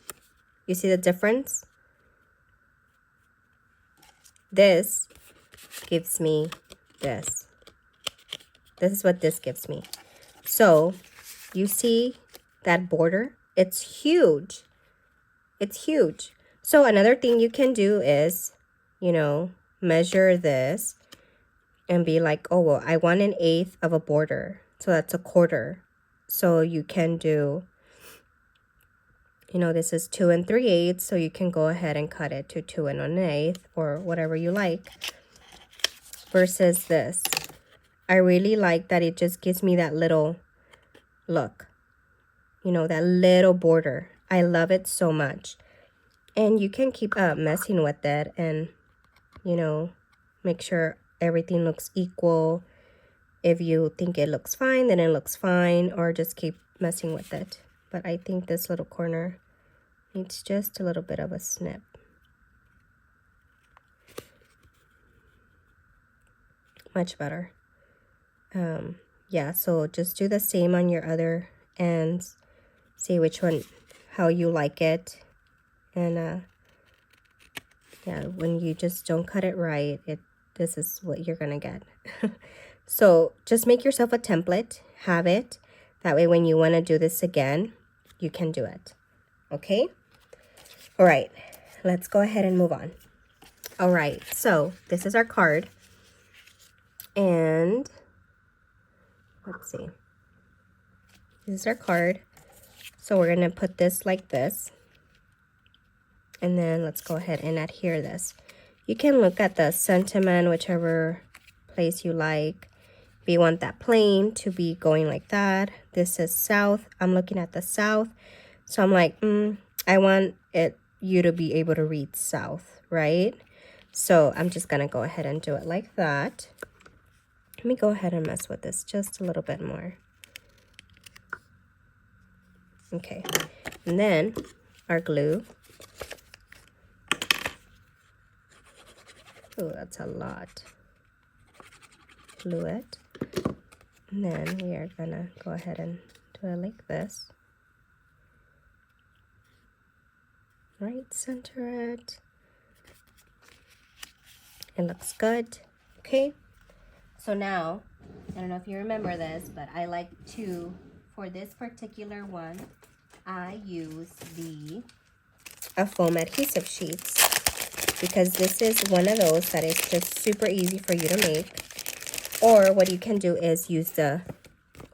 You see the difference? This gives me this. This is what this gives me. So you see that border? It's huge. It's huge. So another thing you can do is, you know, measure this and be like, oh, well, I want 1/8 of a border. So that's 1/4. So you can do, you know, this is 2 3/8. So you can go ahead and cut it to 2 1/8 or whatever you like. Versus this. I really like that it just gives me that little look. You know, that little border. I love it so much. And you can keep messing with it and, you know, make sure everything looks equal. If you think it looks fine, then it looks fine, or just keep messing with it. But I think this little corner needs just a little bit of a snip. Much better. Yeah, so just do the same on your other ends. See which one, how you like it. And yeah, when you just don't cut it right, this is what you're gonna get. So just make yourself a template, have it. That way when you want to do this again, you can do it. Okay? All right, let's go ahead and move on. All right, so this is our card. And let's see. This is our card. So we're going to put this like this. And then let's go ahead and adhere this. You can look at the sentiment, whichever place you like. If you want that plain to be going like that. This is south. I'm looking at the south. So I'm like, I want you to be able to read south, right? So I'm just going to go ahead and do it like that. Let me go ahead and mess with this just a little bit more. Okay. And then our glue. Oh, that's a lot. Glue it. And then we are gonna go ahead and do it like this. Right, center it. It looks good. Okay. So now, I don't know if you remember this, but I like to, for this particular one, I use a foam adhesive sheets. Because this is one of those that is just super easy for you to make. Or what you can do is use or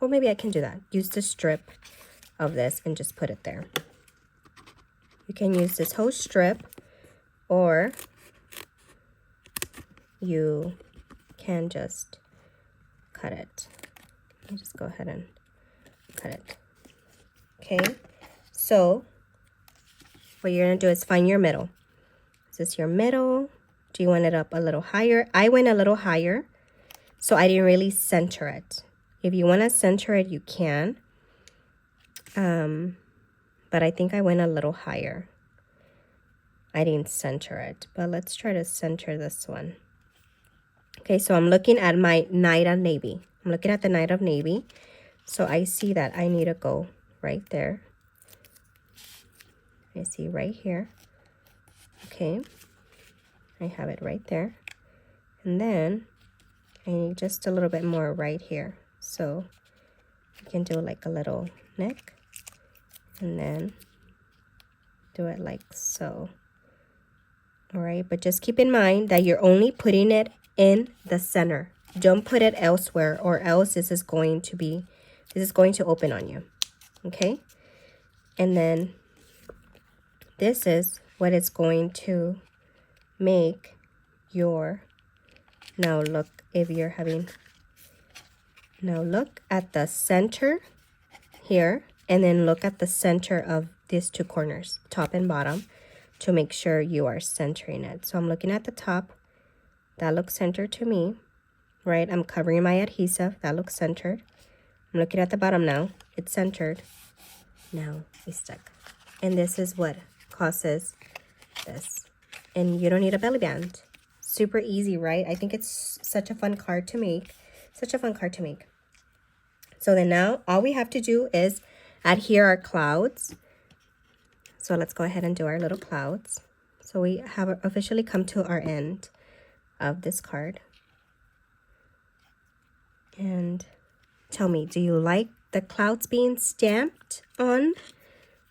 maybe I can do that. Use the strip of this and just put it there. You can use this whole strip, or you can just cut it. Let me just go ahead and cut it. Okay, so what you're gonna do is find your middle. Is this your middle? Do you want it up a little higher? I went a little higher, so I didn't really center it. If you want to center it, you can. But I think I went a little higher. I didn't center it, but let's try to center this one. Okay, so I'm looking at my Night of Navy. I'm looking at the Night of Navy. So I see that I need to go right there. I see right here. Okay, I have it right there. And then I need just a little bit more right here. So you can do like a little neck and then do it like so. All right, but just keep in mind that you're only putting it in the center. Don't put it elsewhere, or else this is going to open on you. Okay, and then this is what it's going to make your, now look, if you're having, now look at the center here, and then look at the center of these two corners, top and bottom, to make sure you are centering it. So I'm looking at the top, that looks centered to me, right? I'm covering my adhesive, that looks centered. I'm looking at the bottom now, it's centered. Now it's stuck. And this is what causes this. And you don't need a belly band. Super easy, right? I think it's such a fun card to make. Such a fun card to make. So then now all we have to do is adhere our clouds. So let's go ahead and do our little clouds. So we have officially come to our end of this card. And tell me, do you like the clouds being stamped on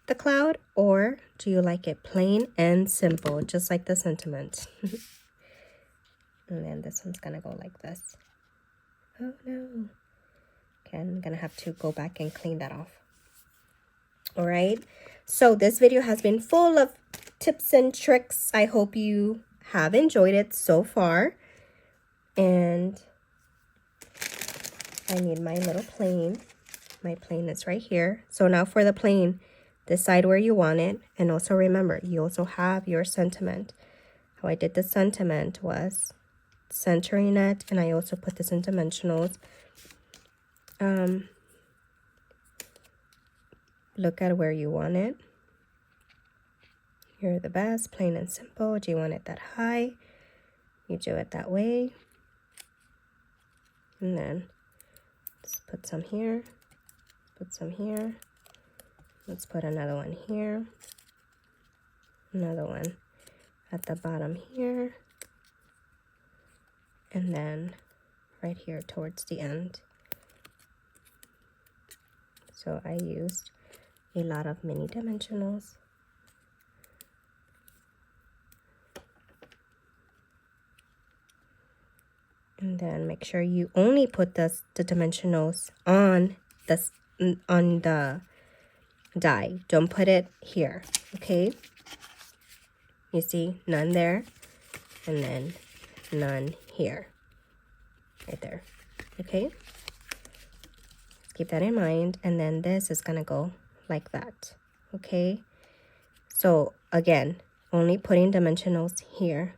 the cloud, or do you like it plain and simple, just like the sentiment? And then this one's gonna go like this. Oh no. Okay, I'm gonna have to go back and clean that off. All right, so this video has been full of tips and tricks. I hope you have enjoyed it so far. And I need my little plane. My plane is right here. So now for the plane, decide where you want it. And also remember, you also have your sentiment. How I did the sentiment was centering it, and I also put this in dimensionals. Look at where you want it. You're the best, plain and simple. Do you want it that high? You do it that way. And then let's put some here, put some here. Let's put another one here, another one at the bottom here, and then right here towards the end. So I used a lot of mini dimensionals. And then make sure you only put the dimensionals on the die. Don't put it here, okay? You see, none there, and then none here, right there, okay? Keep that in mind. And then this is gonna go like that, okay? So again, only putting dimensionals here,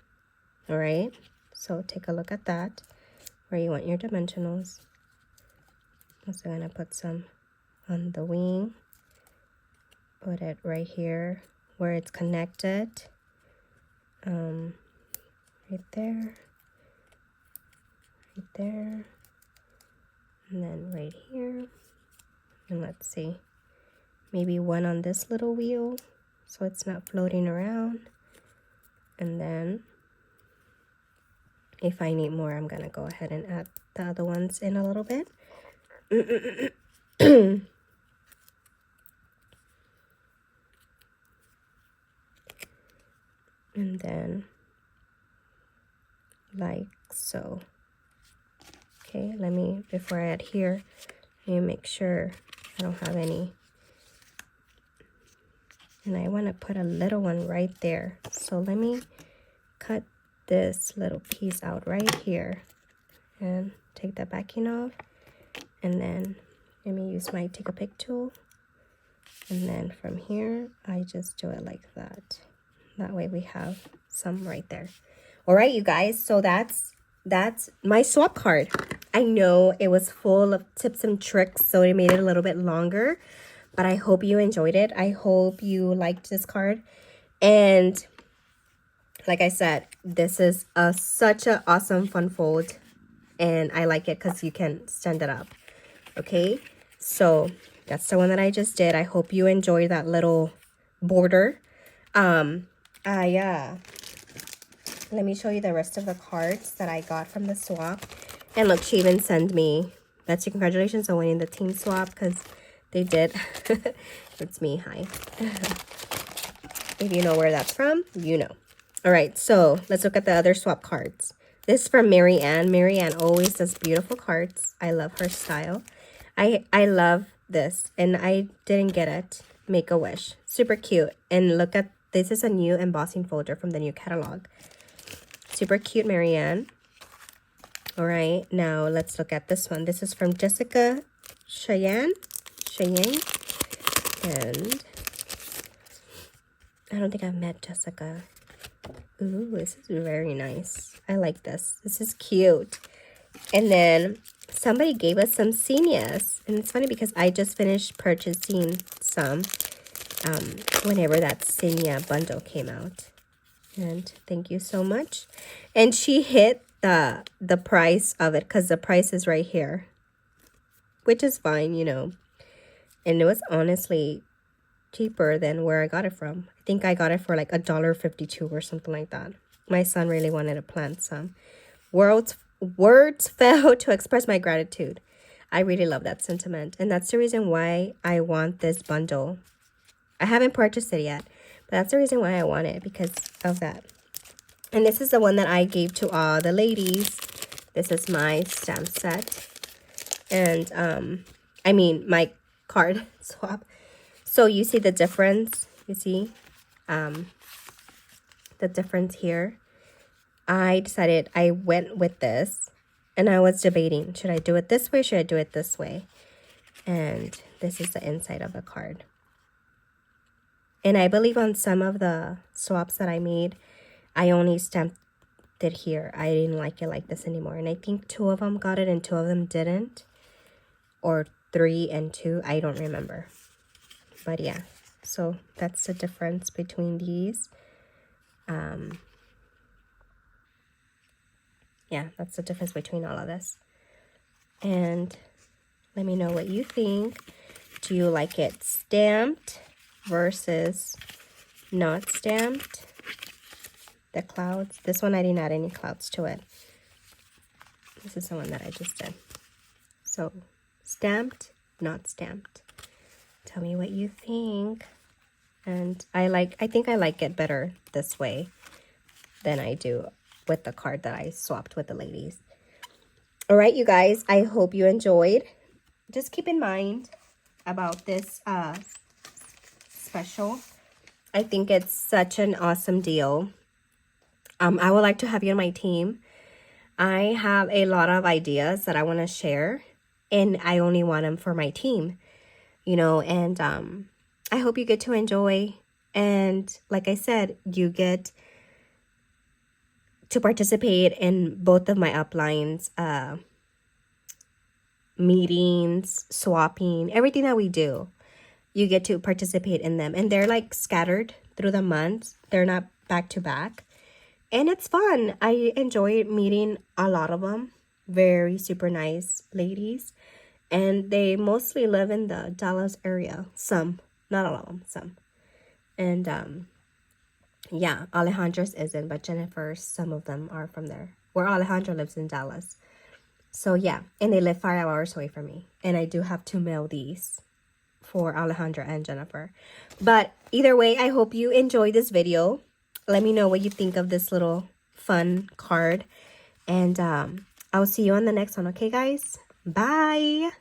all right? So take a look at that, where you want your dimensionals. Also gonna put some on the wing, put it right here where it's connected, right there, and then right here. And let's see, maybe one on this little wheel so it's not floating around. And then if I need more, I'm gonna go ahead and add the other ones in a little bit. And then like so. Okay, let me, before I add here, let me make sure I don't have any. And I want to put a little one right there. So let me cut this little piece out right here and take the backing off. And then let me use my take a pic tool. And then from here, I just do it like that. That way we have some right there. All right, you guys. So that's my swap card. I know it was full of tips and tricks, so it made it a little bit longer. But I hope you enjoyed it. I hope you liked this card. And like I said, this is such an awesome fun fold. And I like it because you can stand it up. Okay, so that's the one that I just did. I hope you enjoyed that little border. Let me show you the rest of the cards that I got from the swap. And look, she even sent me, Betsy, congratulations on winning the team swap, because they did. It's me, hi. If you know where that's from, you know. All right, so let's look at the other swap cards. This is from Mary Ann. Mary Ann always does beautiful cards. I love her style. I love this, and I didn't get it. Make a Wish. Super cute. And look at, this is a new embossing folder from the new catalog. Super cute, Mary Ann. All right, now let's look at this one. This is from Jessica Cheyenne. And I don't think I've met Jessica. Ooh, this is very nice. I like this. This is cute. And then somebody gave us some zinnias. And it's funny because I just finished purchasing some whenever that zinnia bundle came out. And thank you so much. And she hit the price of it because the price is right here, which is fine, you know. And it was honestly cheaper than where I got it from. I think I got it for like $1.52 or something like that. My son really wanted to plant some. Words fail to express my gratitude. I really love that sentiment. And that's the reason why I want this bundle. I haven't purchased it yet, but that's the reason why I want it, because of that. And this is the one that I gave to all the ladies. This is my stamp set. And, I mean, my card swap. So you see the difference? You see the difference here? I decided I went with this. And I was debating, should I do it this way? Should I do it this way? And this is the inside of the card. And I believe on some of the swaps that I made, I only stamped it here. I didn't like it like this anymore. And I think 2 of them got it and 2 of them didn't. Or 3 and 2. I don't remember. But yeah. So that's the difference between these. Yeah, that's the difference between all of this. And let me know what you think. Do you like it stamped versus not stamped? The clouds. This one I didn't add any clouds to it. This is the one that I just did. So stamped, not stamped. Tell me what you think. And I think I like it better this way than I do with the card that I swapped with the ladies. All right, you guys, I hope you enjoyed. Just keep in mind about this special. I think it's such an awesome deal. I would like to have you on my team. I have a lot of ideas that I want to share, and I only want them for my team, you know, and I hope you get to enjoy. And like I said, you get to participate in both of my uplines, meetings, swapping, everything that we do. You get to participate in them. And they're like scattered through the months. They're not back to back. And it's fun. I enjoy meeting a lot of them. Very super nice ladies. And they mostly live in the Dallas area. Some. Not all of them. Some. And yeah, Alejandra's isn't, but Jennifer's, some of them are from there. Where Alejandra lives in Dallas. So yeah, and they live 5 hours away from me. And I do have to mail these for Alejandra and Jennifer. But either way, I hope you enjoyed this video. Let me know what you think of this little fun card. And I'll see you on the next one. Okay, guys? Bye!